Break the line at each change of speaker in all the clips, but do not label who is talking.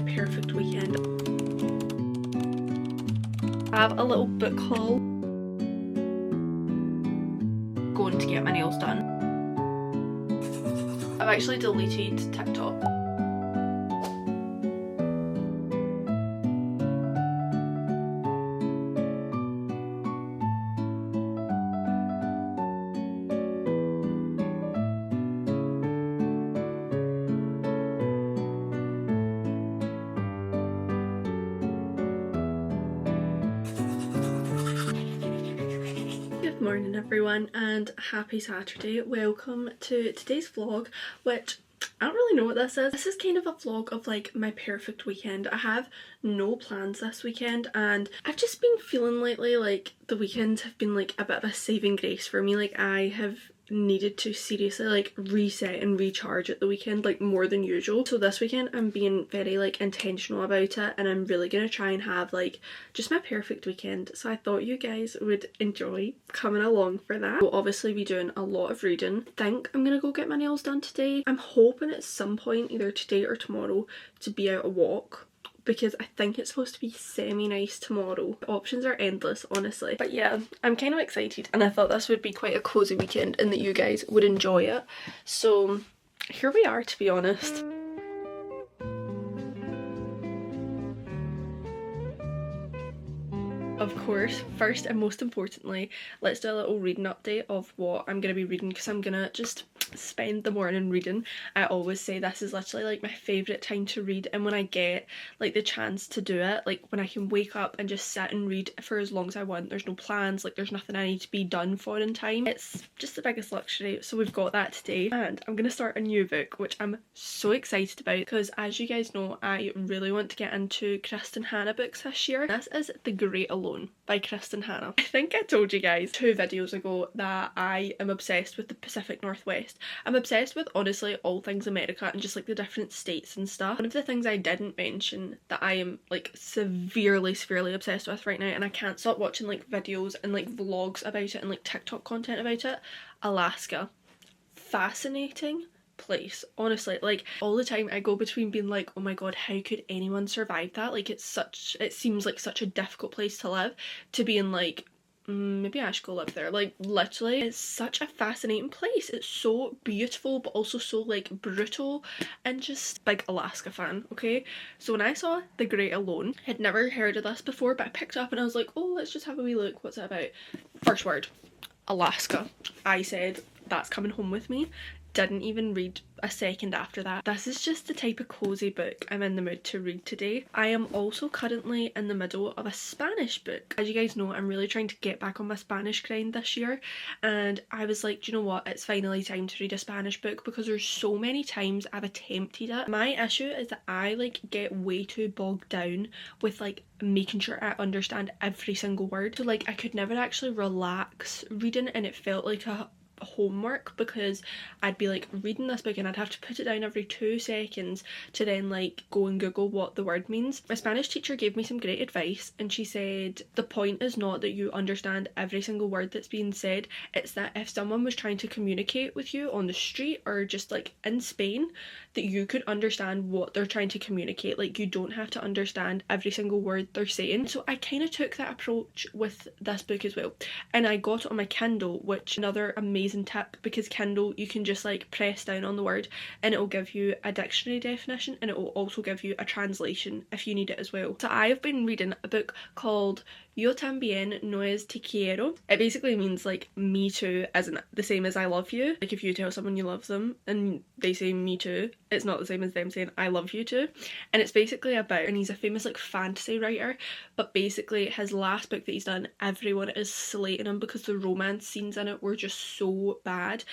perfect weekend. I have a little book haul. Going to get my nails done. I've actually deleted TikTok. Good morning everyone and happy Saturday. Welcome to today's vlog, which I don't really know what this is. This is kind of a vlog of like my perfect weekend. I have no plans this weekend and I've just been feeling lately like the weekends have been like a bit of a saving grace for me. Like I have needed to seriously like reset and recharge at the weekend like more than usual. So this weekend I'm being very like intentional about it and I'm really gonna try and have like just my perfect weekend. So I thought you guys would enjoy coming along for that. We'll obviously be doing a lot of reading. I think I'm gonna go get my nails done today. I'm hoping at some point either today or tomorrow to be out a walk, because I think it's supposed to be semi-nice tomorrow. The options are endless, honestly. But yeah, I'm kind of excited and I thought this would be quite a cozy weekend and that you guys would enjoy it. So here we are, to be honest. Of course, first and most importantly, let's do a little reading update of what I'm going to be reading, because I'm going to just spend the morning reading. I always say this is literally like my favourite time to read, and when I get like the chance to do it, like when I can wake up and just sit and read for as long as I want, there's no plans, like there's nothing I need to be done for in time, it's just the biggest luxury. So we've got that today and I'm going to start a new book which I'm so excited about, because as you guys know I really want to get into Kristen Hannah books this year. This is The Great Alone by Kristen Hannah. I think I told you guys 2 videos ago that I am obsessed with the Pacific Northwest. I'm obsessed with honestly all things America and just like the different states and stuff. One of the things I didn't mention that I am like severely obsessed with right now, and I can't stop watching like videos and like vlogs about it and like TikTok content about it, Alaska. Fascinating place, honestly. Like all the time I go between being like, oh my god, how could anyone survive that? Like it seems like such a difficult place to live, to being like maybe I should go live there. Like literally it's such a fascinating place. It's so beautiful but also so like brutal, and just big Alaska fan. Okay, so when I saw The Great Alone, had never heard of this before, but I picked it up and I was like, oh, let's just have a wee look, what's it about? First word, Alaska. I said that's coming home with me. Didn't even read a second after that. This is just the type of cozy book I'm in the mood to read today. I am also currently in the middle of a Spanish book. As you guys know, I'm really trying to get back on my Spanish grind this year, and I was like, do you know what, it's finally time to read a Spanish book, because there's so many times I've attempted it. My issue is that I like get way too bogged down with like making sure I understand every single word. So like I could never actually relax reading, and it felt like a homework, because I'd be like reading this book and I'd have to put it down every 2 seconds to then like go and Google what the word means. My Spanish teacher gave me some great advice, and she said the point is not that you understand every single word that's being said, it's that if someone was trying to communicate with you on the street or just like in Spain, that you could understand what they're trying to communicate. Like you don't have to understand every single word they're saying. So I kind of took that approach with this book as well, and I got it on my Kindle, which another amazing tip, because Kindle you can just like press down on the word and it will give you a dictionary definition, and it will also give you a translation if you need it as well. So I have been reading a book called Yo también no es te quiero. It basically means like me too isn't the same as I love you. Like if you tell someone you love them and they say me too, it's not the same as them saying I love you too. And it's basically about, and he's a famous like fantasy writer, but basically his last book that he's done, everyone is slating him because the romance scenes in it were just so bad.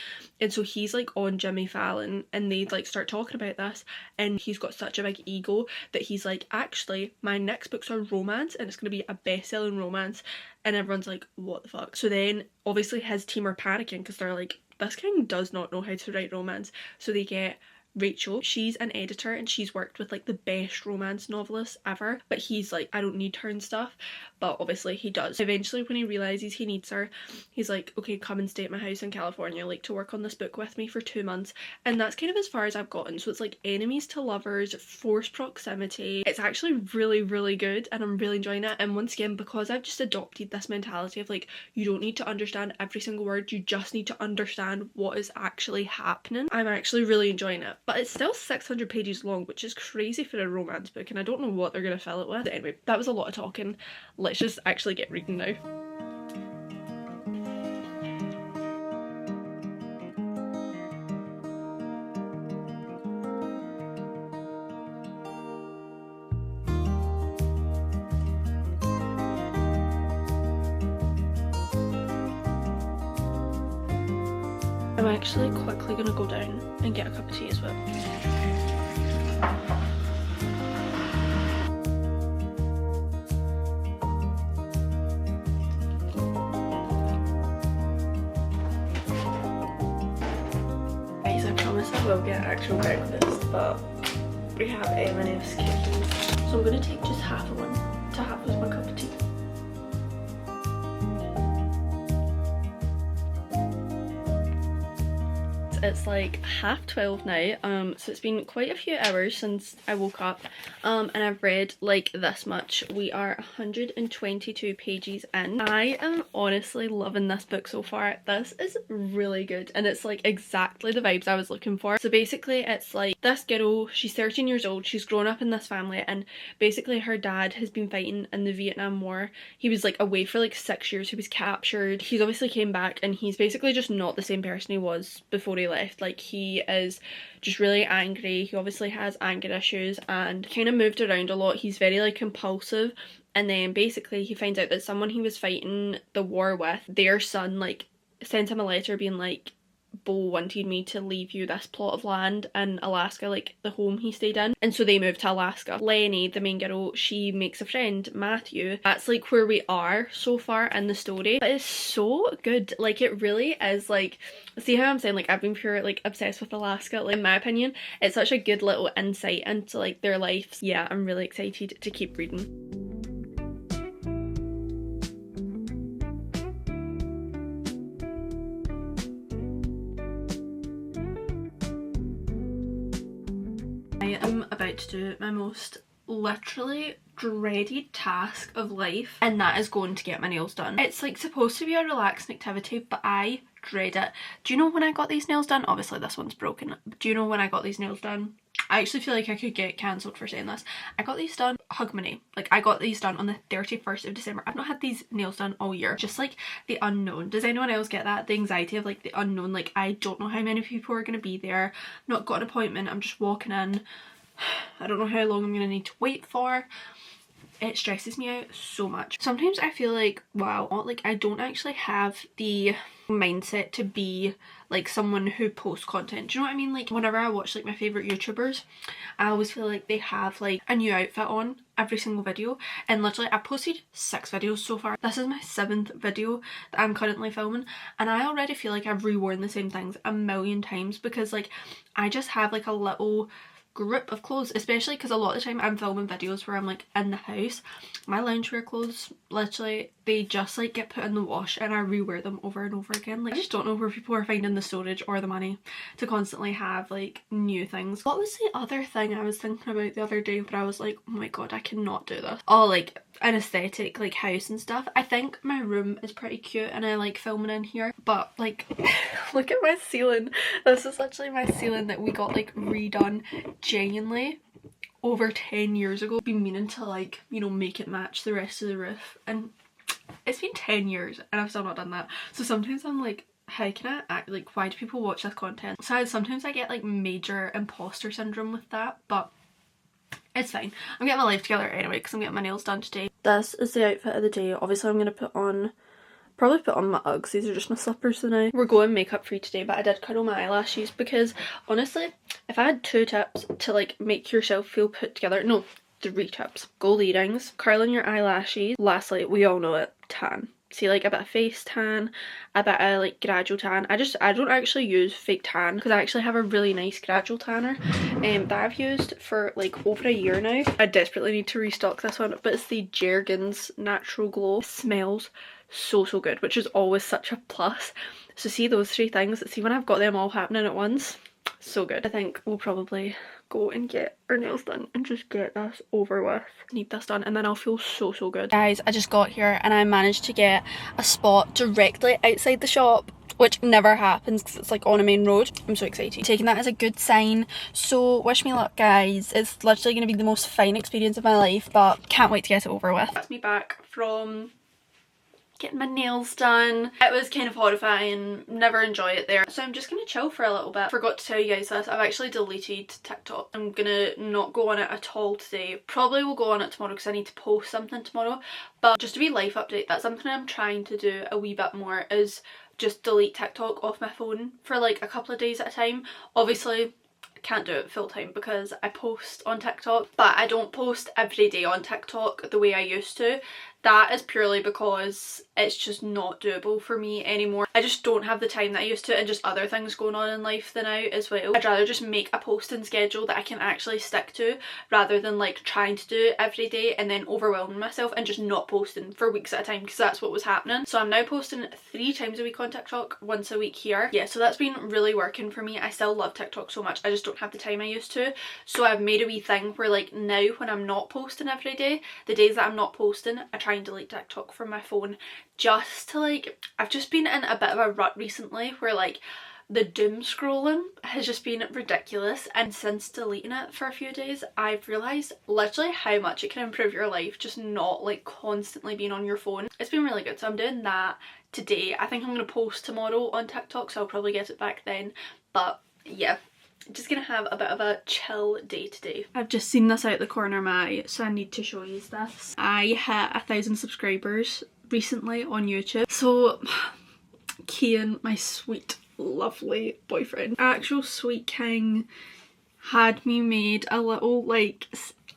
And so he's like on Jimmy Fallon and they like start talking about this, and he's got such a big ego that he's like, actually my next books are romance and it's going to be a best-selling romance, and everyone's like, what the fuck? So then obviously his team are panicking because they're like, this king does not know how to write romance. So they get Rachel. She's an editor and she's worked with like the best romance novelists ever, but he's like, I don't need her and stuff, but obviously he does. Eventually when he realizes he needs her, he's like, okay, come and stay at my house in California, like to work on this book with me for 2 months. And that's kind of as far as I've gotten. So it's like enemies to lovers, forced proximity. It's actually really, really good and I'm really enjoying it. And once again, because I've just adopted this mentality of like, you don't need to understand every single word, you just need to understand what is actually happening, I'm actually really enjoying it. But it's still 600 pages long, which is crazy for a romance book, and I don't know what they're going to fill it with. But anyway, that was a lot of talking. Let's just actually get reading now. I'm actually quickly going to go down and get a cup of tea as well. Guys, I promise I will get actual breakfast, but we have M&M's cookies. So I'm going to take just half of one to have with my cup of tea. It's like 12:30 now, so it's been quite a few hours since I woke up, and I've read like this much. We are 122 pages in. I am honestly loving this book so far. This is really good and it's like exactly the vibes I was looking for. So basically it's like this girl, she's 13 years old, she's grown up in this family, and basically her dad has been fighting in the Vietnam War. He was like away for like 6 years, he was captured, he's obviously came back, and he's basically just not the same person he was before he left. Like he is just really angry, he obviously has anger issues and kind of moved around a lot. He's very like impulsive, and then basically he finds out that someone he was fighting the war with, their son like sent him a letter being like, Bo wanted me to leave you this plot of land in Alaska, like the home he stayed in, and so they moved to Alaska. Lenny, the main girl, she makes a friend, Matthew. That's like where we are so far in the story, but it's so good. Like it really is like, see how I'm saying like I've been pure like obsessed with Alaska. Like in my opinion, it's such a good little insight into like their lives. Yeah, I'm really excited to keep reading. I am about to do my most literally dreaded task of life, and that is going to get my nails done. It's like supposed to be a relaxing activity, but I dread it. Do you know when I got these nails done? Obviously this one's broken. Do you know when I got these nails done? I actually feel like I could get cancelled for saying this. I got these done, hug my knee. Like I got these done on the 31st of December. I've not had these nails done all year. Just like the unknown. Does anyone else get that? The anxiety of like the unknown. Like I don't know how many people are going to be there. Not got an appointment. I'm just walking in. I don't know how long I'm going to need to wait for. It stresses me out so much. Sometimes I feel like, wow, like I don't actually have the mindset to be like someone who posts content. Do you know what I mean? Like whenever I watch like my favourite YouTubers, I always feel like they have like a new outfit on every single video, and literally I posted 6 videos so far. This is my 7th video that I'm currently filming, and I already feel like I've reworn the same things a million times, because like I just have like a little group of clothes, especially because a lot of the time I'm filming videos where I'm like in the house. My loungewear clothes, literally they just like get put in the wash and I rewear them over and over again. Like I just don't know where people are finding the storage or the money to constantly have like new things. What was the other thing I was thinking about the other day where I was like, oh my god, I cannot do this? Oh, like an aesthetic like house and stuff. I think my room is pretty cute and I like filming in here, but like look at my ceiling. This is literally my ceiling that we got like redone genuinely over 10 years ago. Been meaning to like, you know, make it match the rest of the roof, and it's been 10 years and I've still not done that. So sometimes I'm like, how can I act, like why do people watch this content? So sometimes I get like major imposter syndrome with that, but it's fine. I'm getting my life together anyway because I'm getting my nails done today. This is the outfit of the day. Obviously I'm going to probably put on my Uggs. These are just my slippers today. We're going makeup free today, but I did curl my eyelashes because honestly, if I had 2 tips to like make yourself feel put together, no, 3 tips. Gold earrings, curling your eyelashes. Lastly, we all know it, tan. see like a bit of face tan, a bit of like gradual tan. I don't actually use fake tan because I actually have a really nice gradual tanner that I've used for like over a year now. I desperately need to restock this one, but it's the Jergens Natural Glow. It smells so good, which is always such a plus. So see those three things, see when I've got them all happening at once, so good. I think we'll probably go and get our nails done and just get this over with. Need this done and then I'll feel so good. Guys, I just got here and I managed to get a spot directly outside the shop, which never happens because it's like on a main road. I'm so excited. Taking that as a good sign. So wish me luck, guys. It's literally going to be the most fine experience of my life, but can't wait to get it over with. That's me back from getting my nails done. It was kind of horrifying, never enjoy it there. So I'm just gonna chill for a little bit. Forgot to tell you guys this, I've actually deleted TikTok. I'm gonna not go on it at all today. Probably will go on it tomorrow because I need to post something tomorrow. But just to be life update, that's something I'm trying to do a wee bit more, is just delete TikTok off my phone for like a couple of days at a time. Obviously, I can't do it full time because I post on TikTok, but I don't post every day on TikTok the way I used to. That is purely because it's just not doable for me anymore. I just don't have the time that I used to, and just other things going on in life than now as well. I'd rather just make a posting schedule that I can actually stick to rather than like trying to do it every day and then overwhelming myself and just not posting for weeks at a time, because that's what was happening. So I'm now posting 3 times a week on TikTok, once a week here. Yeah, so that's been really working for me. I still love TikTok so much, I just don't have the time I used to. So I've made a wee thing where like now when I'm not posting every day, the days that I'm not posting, I try and delete TikTok from my phone, just to like, I've just been in a bit of a rut recently where like the doom scrolling has just been ridiculous, and since deleting it for a few days I've realised literally how much it can improve your life just not like constantly being on your phone. It's been really good, so I'm doing that today. I think I'm going to post tomorrow on TikTok, so I'll probably get it back then. But yeah, just gonna have a bit of a chill day today. I've just seen this out the corner of my eye, so I need to show you this. I hit 1,000 subscribers recently on YouTube. So Kian, my sweet lovely boyfriend, actual sweet king, had me made a little like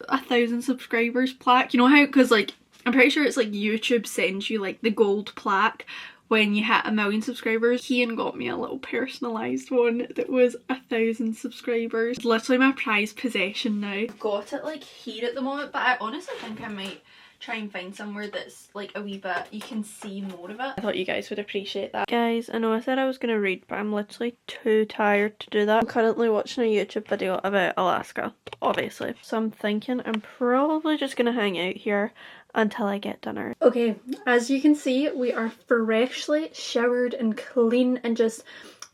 1,000 subscribers plaque. You know how, because like I'm pretty sure it's like YouTube sends you like the gold plaque when you hit 1,000,000 subscribers. Kian got me a little personalised one that was 1,000 subscribers. It's literally my prized possession now. I've got it like here at the moment, but I honestly think I might try and find somewhere that's like a wee bit you can see more of it. I thought you guys would appreciate that. Guys, I know I said I was going to read, but I'm literally too tired to do that. I'm currently watching a YouTube video about Alaska, obviously. So I'm thinking I'm probably just going to hang out here until I get dinner. Okay, as you can see, we are freshly showered and clean and just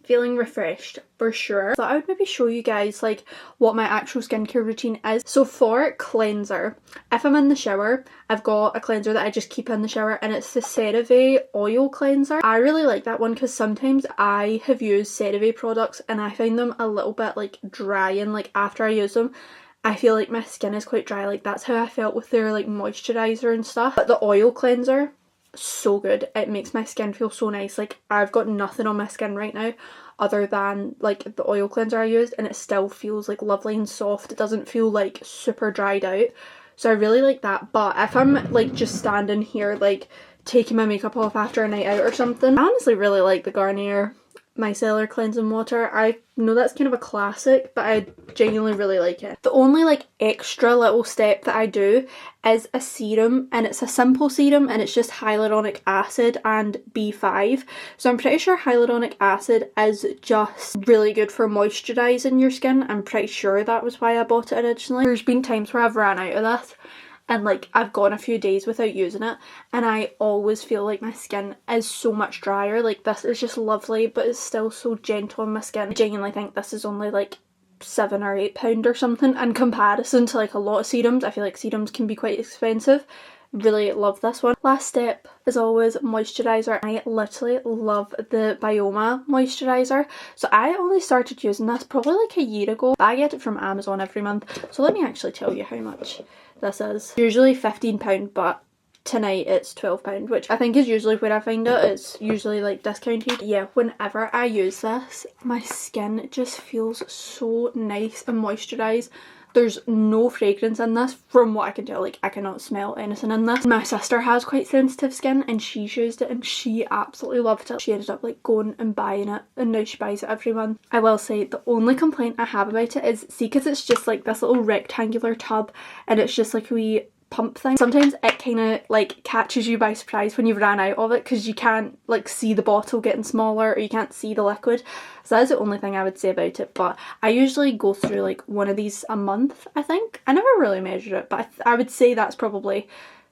feeling refreshed for sure. So I would maybe show you guys like what my actual skincare routine is. So for cleanser, if I'm in the shower, I've got a cleanser that I just keep in the shower, and it's the CeraVe oil cleanser. I really like that one because sometimes I have used CeraVe products and I find them a little bit like drying, like after I use them. I feel like my skin is quite dry, like that's how I felt with their like moisturiser and stuff. But the oil cleanser, so good. It makes my skin feel so nice. Like I've got nothing on my skin right now other than like the oil cleanser I used, and it still feels like lovely and soft. It doesn't feel like super dried out. So I really like that. But if I'm like just standing here like taking my makeup off after a night out or something, I honestly really like the Garnier Micellar Cleansing Water. I know that's kind of a classic, but I genuinely really like it. The only like extra little step that I do is a serum, and it's a simple serum and it's just hyaluronic acid and B5. So I'm pretty sure hyaluronic acid is just really good for moisturising your skin. I'm pretty sure that was why I bought it originally. There's been times where I've ran out of this and like I've gone a few days without using it, and I always feel like my skin is so much drier. Like this is just lovely, but it's still so gentle on my skin. I genuinely think this is only like £7 or £8 or something in comparison to like a lot of serums. I feel like serums can be quite expensive. Really love this one. Last step is always moisturiser. I literally love the Bioma moisturiser. So I only started using this probably like a year ago, but I get it from Amazon every month. So let me actually tell you how much this is. Usually £15, but tonight it's £12, which I think is usually where I find it. It's usually like discounted. Yeah, whenever I use this, my skin just feels so nice and moisturised. There's no fragrance in this from what I can tell. Like, I cannot smell anything in this. My sister has quite sensitive skin and she's used it and she absolutely loved it. She ended up like going and buying it and now she buys it every month. I will say the only complaint I have about it is, see, because it's just like this little rectangular tub and it's just like a wee pump thing. Sometimes it kind of like catches you by surprise when you've ran out of it because you can't like see the bottle getting smaller or you can't see the liquid. So that is the only thing I would say about it. But I usually go through like one of these a month, I think. I never really measured it, but I would say that's probably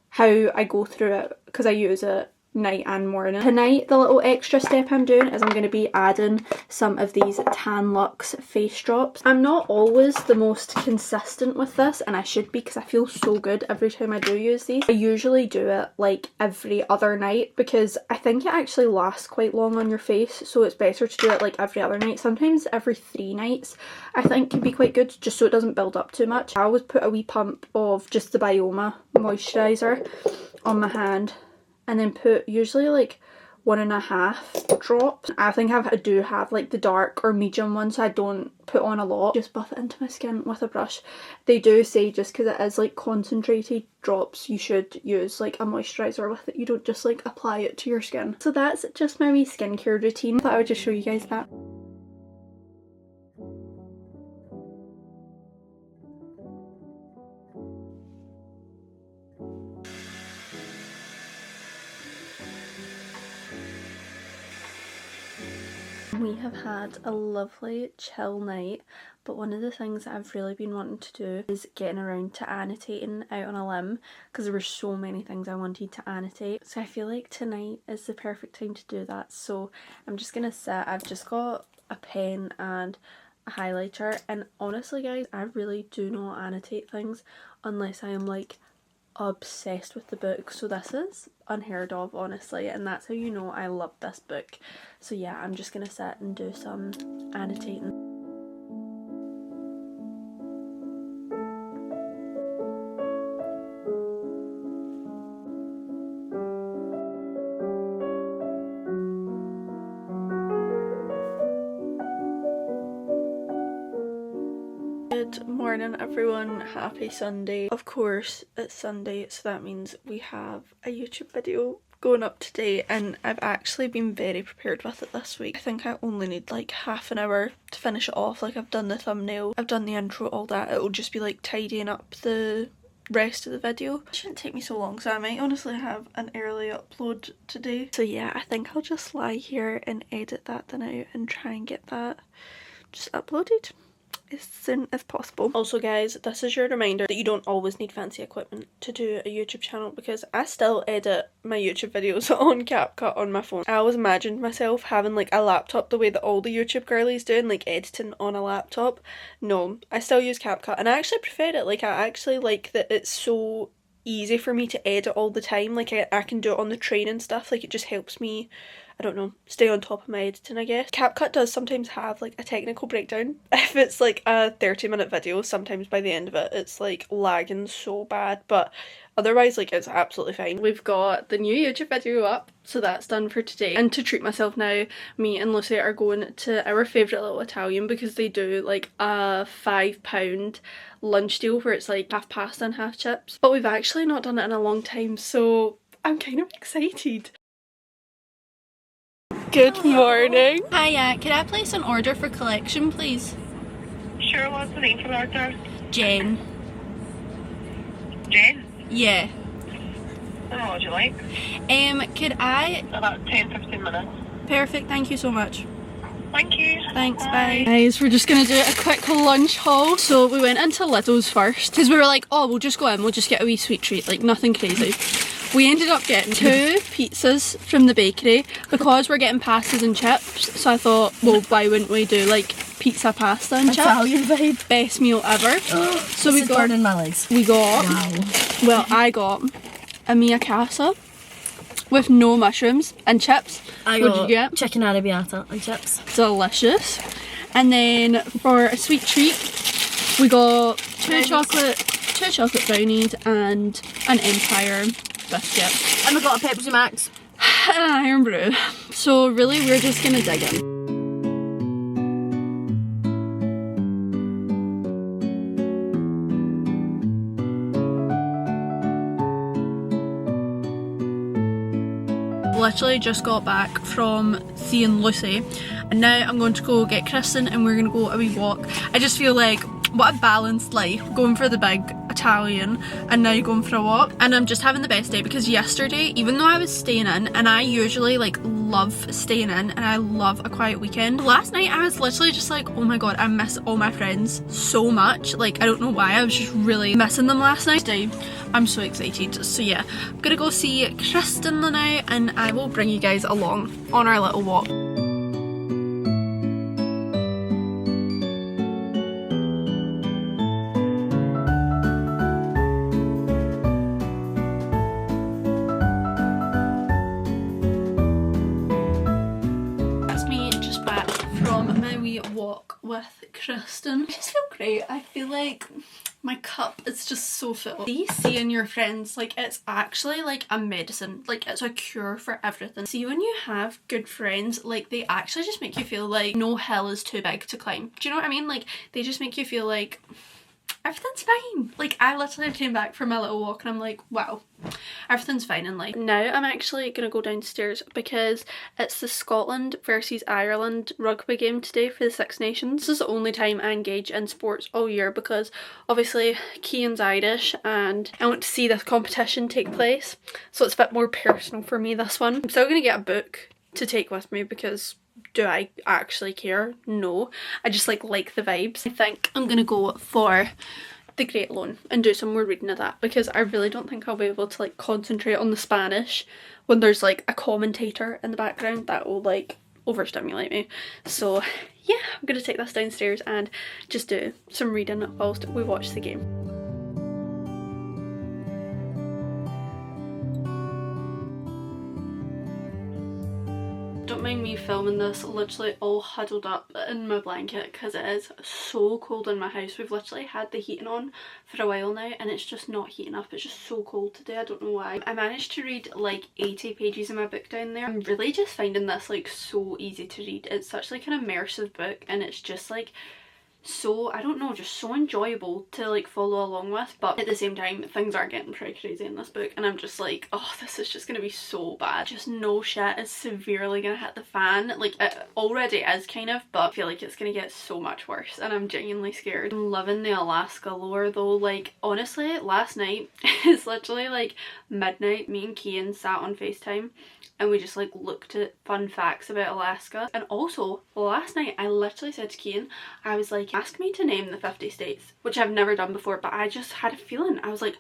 how I go through it because I use it night and morning. Tonight, the little extra step I'm doing is I'm going to be adding some of these Tan Luxe face drops. I'm not always the most consistent with this, and I should be because I feel so good every time I do use these. I usually do it like every other night because I think it actually lasts quite long on your face, so it's better to do it like every other night. Sometimes every 3 nights I think can be quite good, just so it doesn't build up too much. I always put a wee pump of just the Bioma moisturiser on my hand and then put usually like 1.5 drops. I think I do have like the dark or medium one, so I don't put on a lot. Just buff it into my skin with a brush. They do say just because it is like concentrated drops, you should use like a moisturiser with it. You don't just like apply it to your skin. So that's just my wee skincare routine. I thought I would just show you guys that. We have had a lovely chill night, but one of the things that I've really been wanting to do is getting around to annotating out on a limb because there were so many things I wanted to annotate. So I feel like tonight is the perfect time to do that. So I'm just gonna sit. I've just got a pen and a highlighter, and honestly guys, I really do not annotate things unless I am like obsessed with the book. So this is unheard of, honestly, and that's how you know I love this book. So yeah, I'm just gonna sit and do some annotating. Good morning everyone, happy Sunday. Of course it's Sunday, so that means we have a YouTube video going up today, and I've actually been very prepared with it this week. I think I only need like half an hour to finish it off. Like, I've done the thumbnail, I've done the intro, all that. It'll just be like tidying up the rest of the video. It shouldn't take me so long, so I might honestly have an early upload today. So yeah, I think I'll just lie here and edit that then out and try and get that just uploaded as soon as possible. Also guys, this is your reminder that you don't always need fancy equipment to do a YouTube channel, because I still edit my YouTube videos on CapCut on my phone. I always imagined myself having like a laptop the way that all the YouTube girlies do, and like editing on a laptop. No, I still use CapCut and I actually prefer it. Like, I actually like that it's so easy for me to edit all the time. Like, I can do it on the train and stuff. Like, it just helps me, I don't know, stay on top of my editing, I guess. CapCut does sometimes have like a technical breakdown. If it's like a 30-minute video, sometimes by the end of it it's like lagging so bad, but otherwise like it's absolutely fine. We've got the new YouTube video up, so that's done for today. And to treat myself now, me and Lucy are going to our favourite little Italian because they do like a £5 lunch deal where it's like half pasta and half chips. But we've actually not done it in a long time, so I'm kind of excited. Good morning. Hiya, could I place an order for collection, please?
Sure, what's the name for the order?
Jen.
Jen?
Yeah.
What would you like?
Could I...
About 10-15 minutes.
Perfect, thank you so much.
Thank you.
Thanks, bye. Guys, we're just gonna do a quick lunch haul. So we went into Lidl's first because we were like, oh, we'll just go in, we'll just get a wee sweet treat, like nothing crazy. We ended up getting 2 pizzas from the bakery because we're getting pastas and chips. So I thought, well, why wouldn't we do like pizza, pasta and chips?
Italian vibe.
Best meal ever. So we got,
burning my legs.
We got, well, I got a mia casa with no mushrooms and chips.
I
what
got
did you get?
chicken arrabbiata and chips.
Delicious. And then for a sweet treat, we got two chocolate brownies and an Empire biscuit.
And we got a Pepsi Max.
And an Iron Brew. So really we're just gonna dig in. literally just got back from seeing Lucy and now I'm going to go get Kristen and we're going to go a wee walk. I just feel like what a balanced life, going for the big Italian and now going for a walk, and I'm just having the best day because yesterday, even though I was staying in, and I usually like love staying in and I love a quiet weekend, last night I was literally just like, oh my god, I miss all my friends so much. Like I don't know why, I was just really missing them last night. Today I'm so excited. So yeah, I'm gonna go see Kristen now and I will bring you guys along on our little walk. Walk with Kristen. I just feel great. I feel like my cup is just so full. Seeing your friends, like it's actually like a medicine, like it's a cure for everything. See, when you have good friends, like they actually just make you feel like no hill is too big to climb. Do you know what I mean? Like they just make you feel like everything's fine. Like I literally came back from my little walk and I'm like, wow, everything's fine in life. Now I'm actually gonna go downstairs because it's the Scotland versus Ireland rugby game today for the Six Nations. This is the only time I engage in sports all year because obviously Cian's Irish and I want to see this competition take place, so it's a bit more personal for me, this one. I'm still gonna get a book to take with me because do I actually care? No. I just like the vibes. I think I'm gonna go for The Great Loan and do some more reading of that because I really don't think I'll be able to like concentrate on the Spanish when there's like a commentator in the background. That will like overstimulate me. So yeah, I'm gonna take this downstairs and just do some reading whilst we watch the game. Don't mind me filming this literally all huddled up in my blanket because it is so cold in my house. We've literally had the heating on for a while now and it's just not heating up. It's just so cold today, I don't know why. I managed to read like 80 pages in my book down there. I'm really just finding this like so easy to read. It's such like an immersive book and it's just like so, I don't know, just so enjoyable to like follow along with, but at the same time things are getting pretty crazy in this book and I'm just like, oh, this is just gonna be so bad. Just no shit is severely gonna hit the fan. Like it already is kind of, but I feel like it's gonna get so much worse and I'm genuinely scared. I'm loving the Alaska lore though. Like honestly, last night it's literally like midnight, me and Cian sat on FaceTime and we just like looked at fun facts about Alaska. And also last night I literally said to Cian, I was like, ask me to name the 50 states, which I've never done before, but I just had a feeling. I was like,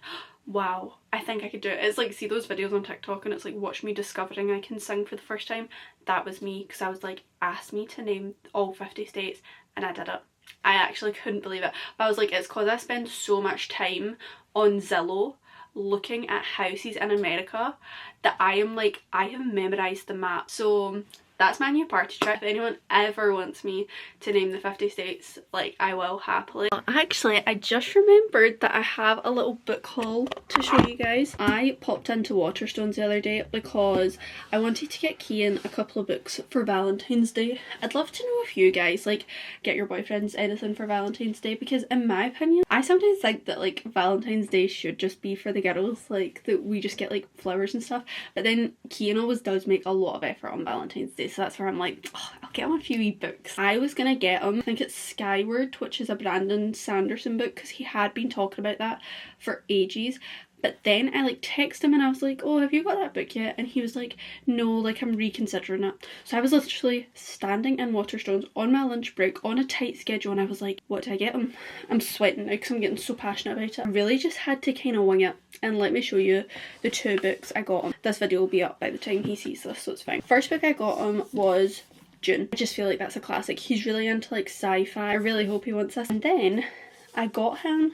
wow, I think I could do it. It's like, see those videos on TikTok and it's like watch me discovering I can sing for the first time? That was me, because I was like, ask me to name all 50 states and I did it. I actually couldn't believe it. But I was like, it's because I spend so much time on Zillow looking at houses in America that I am like, I have memorized the map. So that's my new party trick. If anyone ever wants me to name the 50 states, like I will happily. Actually, I just remembered that I have a little book haul to show you guys. I popped into Waterstones the other day because I wanted to get Cian a couple of books for Valentine's Day. I'd love to know if you guys like get your boyfriends anything for Valentine's Day, because in my opinion, I sometimes think that like Valentine's Day should just be for the girls, like that we just get like flowers and stuff, but then Cian always does make a lot of effort on Valentine's Day. So that's where I'm like, oh, I'll get him a few wee books. I was gonna get him, I think it's Skyward, which is a Brandon Sanderson book, because he had been talking about that for ages. But then I like texted him and I was like, oh, have you got that book yet? And he was like, no, like I'm reconsidering it. So I was literally standing in Waterstones on my lunch break on a tight schedule and I was like, what do I get him? I'm sweating now because I'm getting so passionate about it. I really just had to kind of wing it. And let me show you the two books I got him. This video will be up by the time he sees this, so it's fine. First book I got him was June. I just feel like that's a classic. He's really into like sci-fi. I really hope he wants this. And then I got him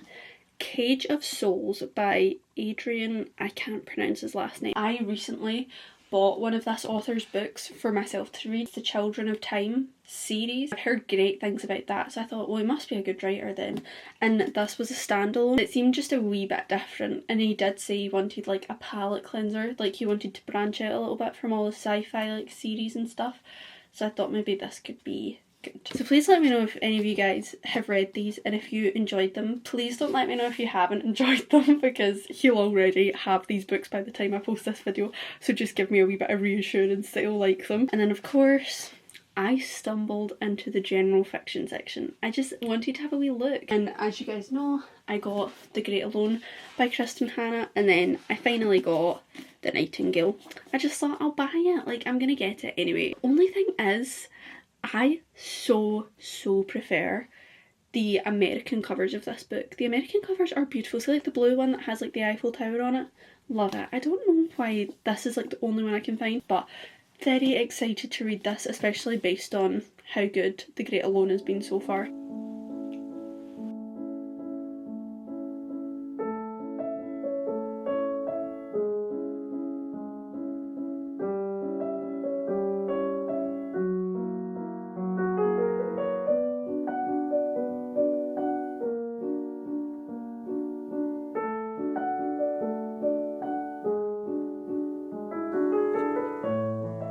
Cage of Souls by Adrian, I can't pronounce his last name. I recently bought one of this author's books for myself to read, the Children of Time series. I've heard great things about that, so I thought, well, he must be a good writer then. And this was a standalone. It seemed just a wee bit different, and he did say he wanted like a palette cleanser, like he wanted to branch out a little bit from all the sci-fi like series and stuff. So I thought maybe this could be Good. So please let me know if any of you guys have read these and if you enjoyed them. Please don't let me know if you haven't enjoyed them, because he'll already have these books by the time I post this video, so just give me a wee bit of reassurance that he'll like them. And then of course I stumbled into the general fiction section. I just wanted to have a wee look, and as you guys know, I got The Great Alone by Kristen Hannah, and then I finally got The Nightingale. I just thought I'll buy it, like I'm gonna get it anyway. Only thing is, I so prefer the American covers of this book. The American covers are beautiful. So like the blue one that has like the Eiffel Tower on it, love it. I don't know why this is like the only one I can find, but very excited to read this, especially based on how good The Great Alone has been so far.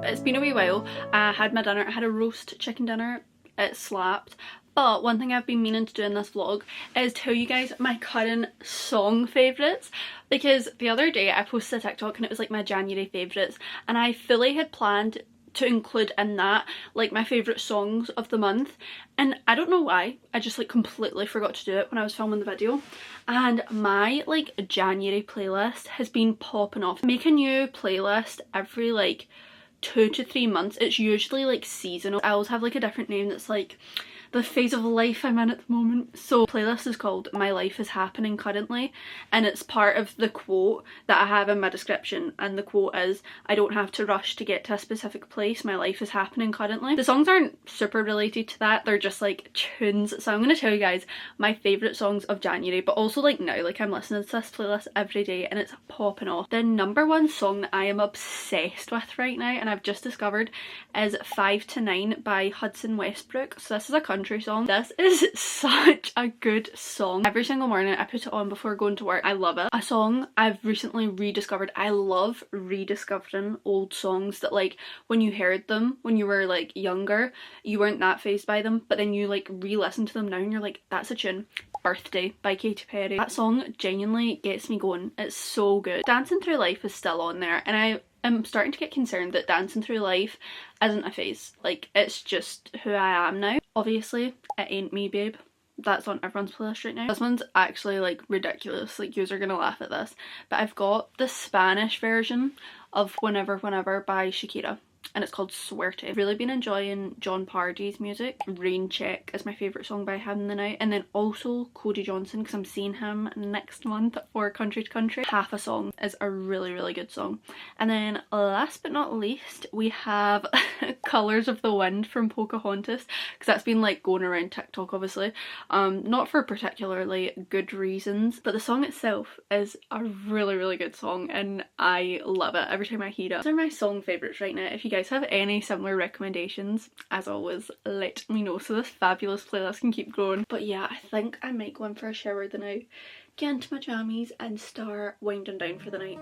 It's been a wee while. I had my dinner. I had a roast chicken dinner. It slapped. But one thing I've been meaning to do in this vlog is tell you guys my current song favourites, because the other day I posted a TikTok and it was like my January favourites, and I fully had planned to include in that like my favourite songs of the month, and I don't know why, I just like completely forgot to do it when I was filming the video. And my like January playlist has been popping off. I make a new playlist every like 2 to 3 months. It's usually like seasonal. I always have like a different name that's like the phase of life I'm in at the moment. So playlist is called My Life is Happening Currently, and it's part of the quote that I have in my description, and the quote is, I don't have to rush to get to a specific place, my life is happening currently. The songs aren't super related to that, they're just like tunes. So I'm going to tell you guys my favourite songs of January, but also like now, like I'm listening to this playlist every day and it's popping off. The number one song that I am obsessed with right now, and I've just discovered, is 5 to 9 by Hudson Westbrook. So this is a country song. This is such a good song. Every single morning I put it on before going to work. I love it. A song I've recently rediscovered. I love rediscovering old songs that like when you heard them when you were like younger, you weren't that fazed by them, but then you like re-listen to them now and you're like, that's a tune. Birthday by Katy Perry. That song genuinely gets me going. It's so good. Dancing Through Life is still on there, and I'm starting to get concerned that Dancing Through Life isn't a phase. Like, it's just who I am now. Obviously, It Ain't Me Babe. That's on everyone's playlist right now. This one's actually like ridiculous. Like, yous are gonna laugh at this. But I've got the Spanish version of Whenever by Shakira, and it's called Suerte. I've really been enjoying John Pardy's music. Rain Check is my favourite song by him the now, and then also Cody Johnson, because I'm seeing him next month for Country to Country. Half a Song is a really good song. And then last but not least, we have Colours of the Wind from Pocahontas, because that's been like going around TikTok obviously, not for particularly good reasons, but the song itself is a really good song and I love it every time I hear it. Those are my song favourites right now. If you guys have any similar recommendations, as always, let me know so this fabulous playlist can keep growing. But yeah, I think I might go in for a shower the now, get into my jammies and start winding down for the night.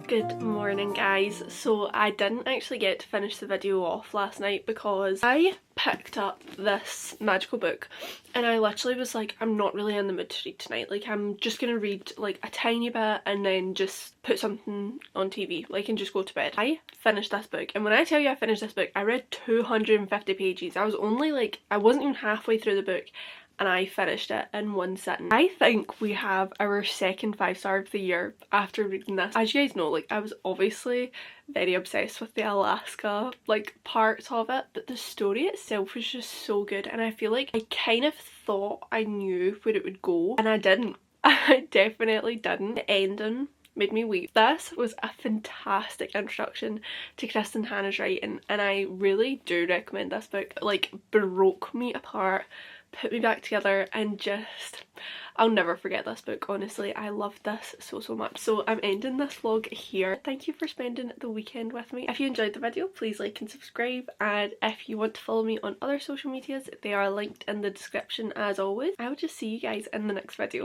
Good morning guys. So I didn't actually get to finish the video off last night because I picked up this magical book and I literally was like, I'm not really in the mood to read tonight, like I'm just gonna read like a tiny bit and then just put something on TV like and just go to bed. I finished this book, and when I tell you I finished this book, I read 250 pages. I was only like, I wasn't even halfway through the book and I finished it in one sitting. I think we have our second 5-star of the year after reading this. As you guys know, like I was obviously very obsessed with the Alaska like parts of it, but the story itself was just so good, and I feel like I kind of thought I knew where it would go and I didn't. I definitely didn't. The ending made me weep. This was a fantastic introduction to Kristen Hanna's writing, and I really do recommend this book. Like, broke me apart, put me back together, and just, I'll never forget this book, honestly. I loved this so much. So I'm ending this vlog here. Thank you for spending the weekend with me. If you enjoyed the video, please like and subscribe, and if you want to follow me on other social medias, they are linked in the description as always. I will just see you guys in the next video.